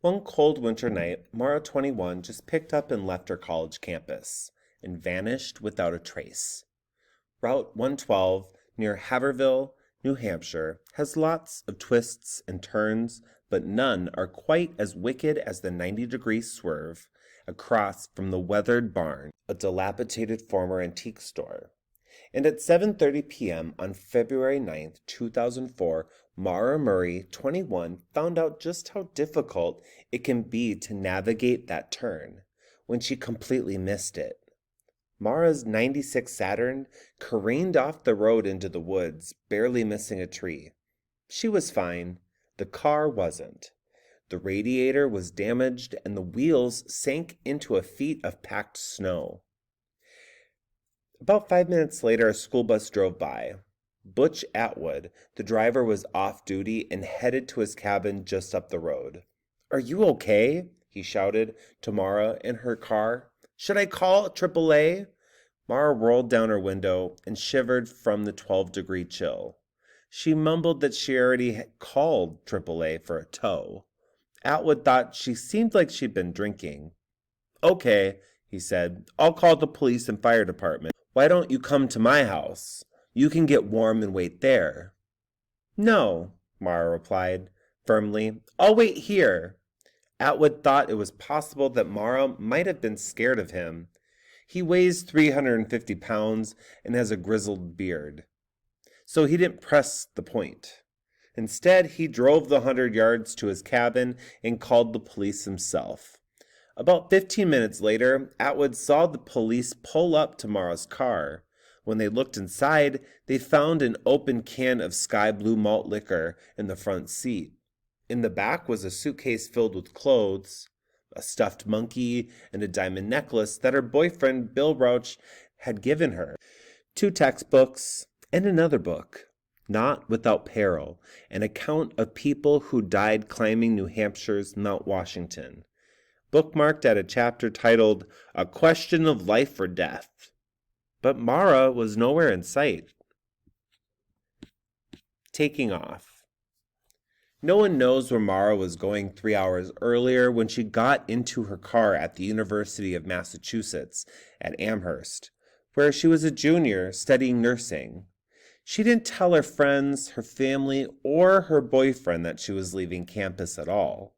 One cold winter night, Mara 21 just picked up and left her college campus and vanished without a trace. Route 112 near Haverhill, New Hampshire, has lots of twists and turns, but none are quite as wicked as the 90-degree swerve across from the Weathered Barn, a dilapidated former antique store. And at 7:30 p.m. on February 9th, 2004, Mara Murray, 21, found out just how difficult it can be to navigate that turn when she completely missed it. Mara's 96 Saturn careened off the road into the woods, barely missing a tree. She was fine. The car wasn't. The radiator was damaged and the wheels sank into a feet of packed snow. About 5 minutes later, a school bus drove by. Butch Atwood, the driver, was off duty and headed to his cabin just up the road. "Are you okay?" he shouted to Mara in her car. "Should I call AAA?" Mara rolled down her window and shivered from the 12-degree chill. She mumbled that she already had called AAA for a tow. Atwood thought she seemed like she'd been drinking. "Okay," he said. "I'll call the police and fire department. Why don't you come to my house? You can get warm and wait there." "No," Mara replied firmly. "I'll wait here." Atwood thought it was possible that Mara might have been scared of him. He weighs 350 pounds and has a grizzled beard. So he didn't press the point. Instead, he drove the 100 yards to his cabin and called the police himself. About 15 minutes later, Atwood saw the police pull up to Mara's car. When they looked inside, they found an open can of sky blue malt liquor in the front seat. In the back was a suitcase filled with clothes, a stuffed monkey, and a diamond necklace that her boyfriend Bill Rauch had given her, 2 textbooks, and another book, Not Without Peril, an account of people who died climbing New Hampshire's Mount Washington, bookmarked at a chapter titled A Question of Life or Death. But Mara was nowhere in sight. Taking off. No one knows where Mara was going 3 hours earlier when she got into her car at the University of Massachusetts at Amherst, where she was a junior studying nursing. She didn't tell her friends, her family, or her boyfriend that she was leaving campus at all.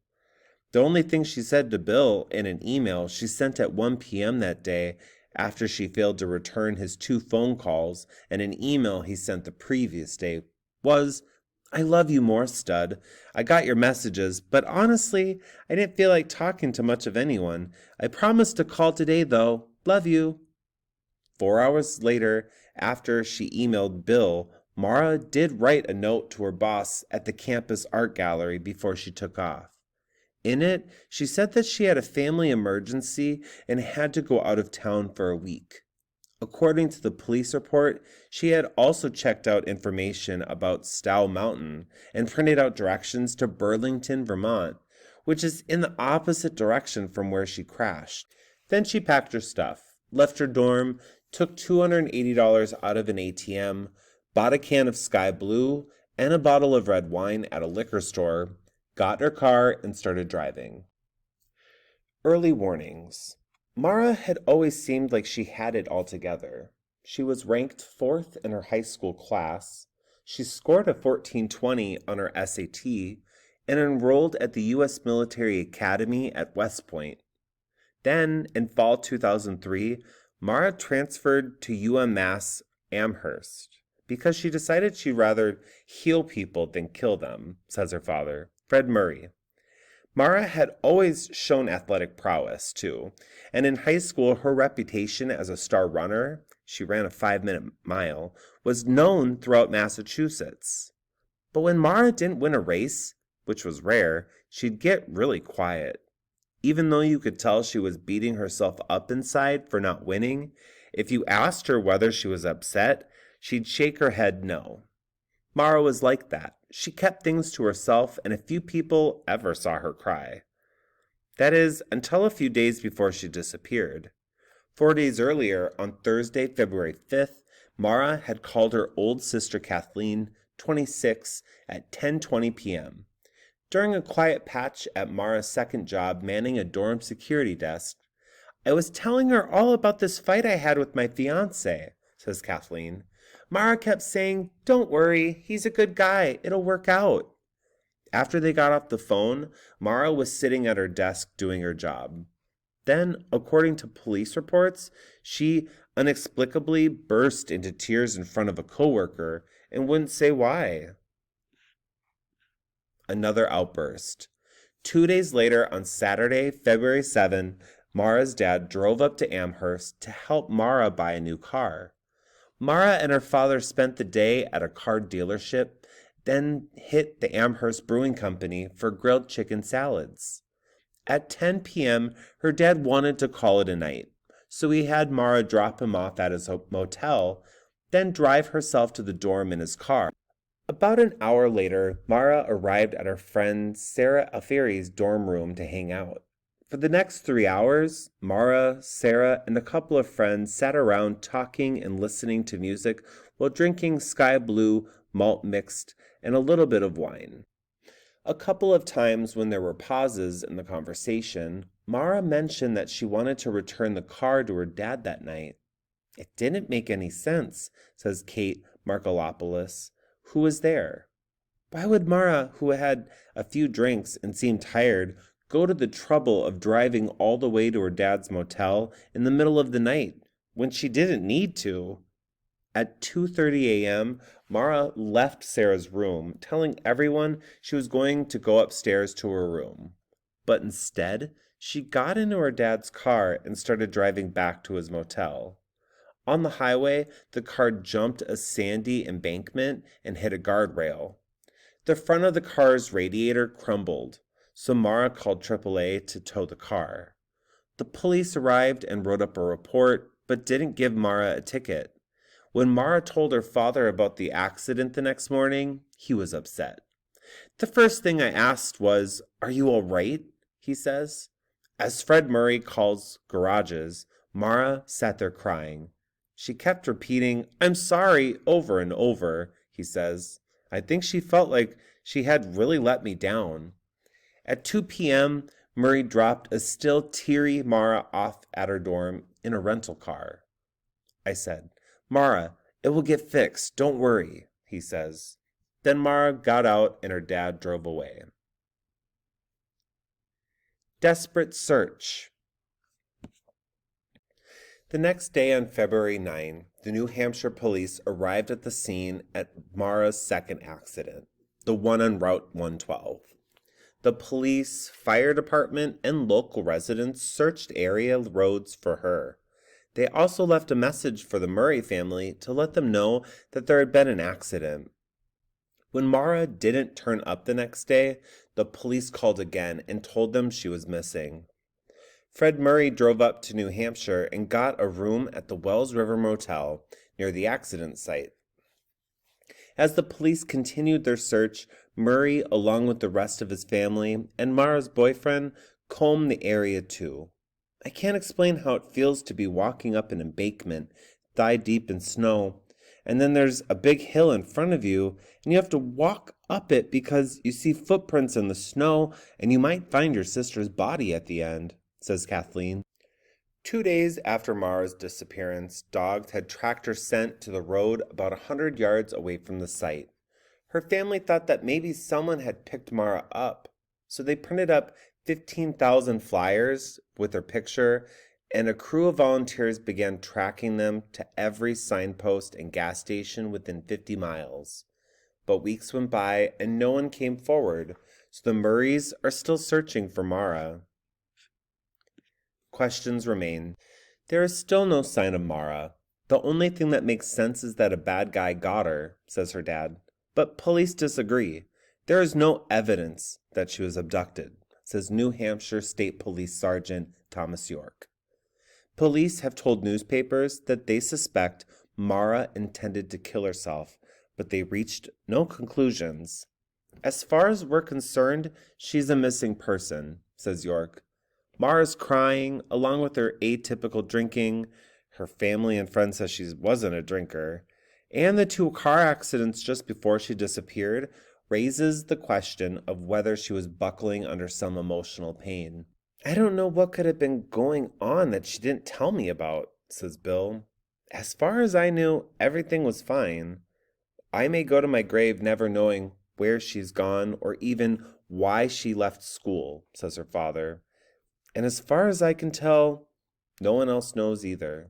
The only thing she said to Bill in an email she sent at 1 p.m. that day, after she failed to return his 2 phone calls and an email he sent the previous day, was, "I love you more, stud. I got your messages, but honestly, I didn't feel like talking to much of anyone. I promised to call today, though. Love you." 4 hours later, after she emailed Bill, Mara did write a note to her boss at the campus art gallery before she took off. In it, she said that she had a family emergency and had to go out of town for a week. According to the police report, she had also checked out information about Stow Mountain and printed out directions to Burlington, Vermont, which is in the opposite direction from where she crashed. Then she packed her stuff, left her dorm, took $280 out of an ATM, bought a can of Sky Blue and a bottle of red wine at a liquor store, got her car, and started driving. Early warnings. Mara had always seemed like she had it all together. She was ranked 4th in her high school class. She scored a 1420 on her SAT and enrolled at the U.S. Military Academy at West Point. Then, in fall 2003, Mara transferred to UMass Amherst because she decided she'd rather heal people than kill them, says her father, Fred Murray. Mara had always shown athletic prowess, too, and in high school her reputation as a star runner, she ran a 5-minute mile, was known throughout Massachusetts. But when Mara didn't win a race, which was rare, she'd get really quiet. Even though you could tell she was beating herself up inside for not winning, if you asked her whether she was upset, she'd shake her head no. Mara was like that. She kept things to herself, and a few people ever saw her cry. That is, until a few days before she disappeared. 4 days earlier, on Thursday, February 5th, Mara had called her old sister Kathleen, 26, at 10:20 p.m. During a quiet patch at Mara's second job manning a dorm security desk, I was telling her all about this fight I had with my fiancé, says Kathleen. Mara kept saying, "Don't worry, he's a good guy, it'll work out." After they got off the phone, Mara was sitting at her desk doing her job. Then, according to police reports, she inexplicably burst into tears in front of a coworker and wouldn't say why. Another outburst. 2 days later, on Saturday, February 7, Mara's dad drove up to Amherst to help Mara buy a new car. Mara and her father spent the day at a car dealership, then hit the Amherst Brewing Company for grilled chicken salads. At 10 p.m., her dad wanted to call it a night, so he had Mara drop him off at his motel, then drive herself to the dorm in his car. About an hour later, Mara arrived at her friend Sarah Alfieri's dorm room to hang out. For the next 3 hours, Mara, Sarah, and a couple of friends sat around talking and listening to music while drinking Sky Blue, malt mixed, and a little bit of wine. A couple of times when there were pauses in the conversation, Mara mentioned that she wanted to return the car to her dad that night. "It didn't make any sense," says Kate Markolopoulos, who was there. Why would Mara, who had a few drinks and seemed tired, go to the trouble of driving all the way to her dad's motel in the middle of the night when she didn't need to? At 2:30 a.m., Mara left Sarah's room, telling everyone she was going to go upstairs to her room. But instead, she got into her dad's car and started driving back to his motel. On the highway, the car jumped a sandy embankment and hit a guardrail. The front of the car's radiator crumbled, so Mara called AAA to tow the car. The police arrived and wrote up a report, but didn't give Mara a ticket. When Mara told her father about the accident the next morning, he was upset. "The first thing I asked was, 'Are you all right?' he says." As Fred Murray calls garages, Mara sat there crying. She kept repeating, "I'm sorry," over and over, he says. "I think she felt like she had really let me down." At 2 p.m., Murray dropped a still teary Mara off at her dorm in a rental car. I said, "Mara, it will get fixed, don't worry," he says. Then Mara got out and her dad drove away. Desperate search. The next day on February 9, the New Hampshire police arrived at the scene at Mara's second accident, the one on Route 112. The police, fire department, and local residents searched area roads for her. They also left a message for the Murray family to let them know that there had been an accident. When Mara didn't turn up the next day, the police called again and told them she was missing. Fred Murray drove up to New Hampshire and got a room at the Wells River Motel near the accident site. As the police continued their search, Murray, along with the rest of his family and Mara's boyfriend, combed the area too. I can't explain how it feels to be walking up an embankment, thigh deep in snow, and then there's a big hill in front of you, and you have to walk up it because you see footprints in the snow, and you might find your sister's body at the end, says Kathleen. 2 days after Mara's disappearance, dogs had tracked her scent to the road about 100 yards away from the site. Her family thought that maybe someone had picked Mara up, so they printed up 15,000 flyers with her picture, and a crew of volunteers began tracking them to every signpost and gas station within 50 miles. But weeks went by and no one came forward, so the Murrays are still searching for Mara. Questions remain. There is still no sign of Mara. The only thing that makes sense is that a bad guy got her, says her dad. But police disagree. There is no evidence that she was abducted, says New Hampshire State Police Sergeant Thomas York. Police have told newspapers that they suspect Mara intended to kill herself, but they reached no conclusions. As far as we're concerned, she's a missing person, says York. Mara's crying, along with her atypical drinking. Her family and friends say she wasn't a drinker. And the 2 car accidents just before she disappeared raises the question of whether she was buckling under some emotional pain. I don't know what could have been going on that she didn't tell me about, says Bill. As far as I knew, everything was fine. I may go to my grave never knowing where she's gone or even why she left school, says her father. And as far as I can tell, no one else knows either.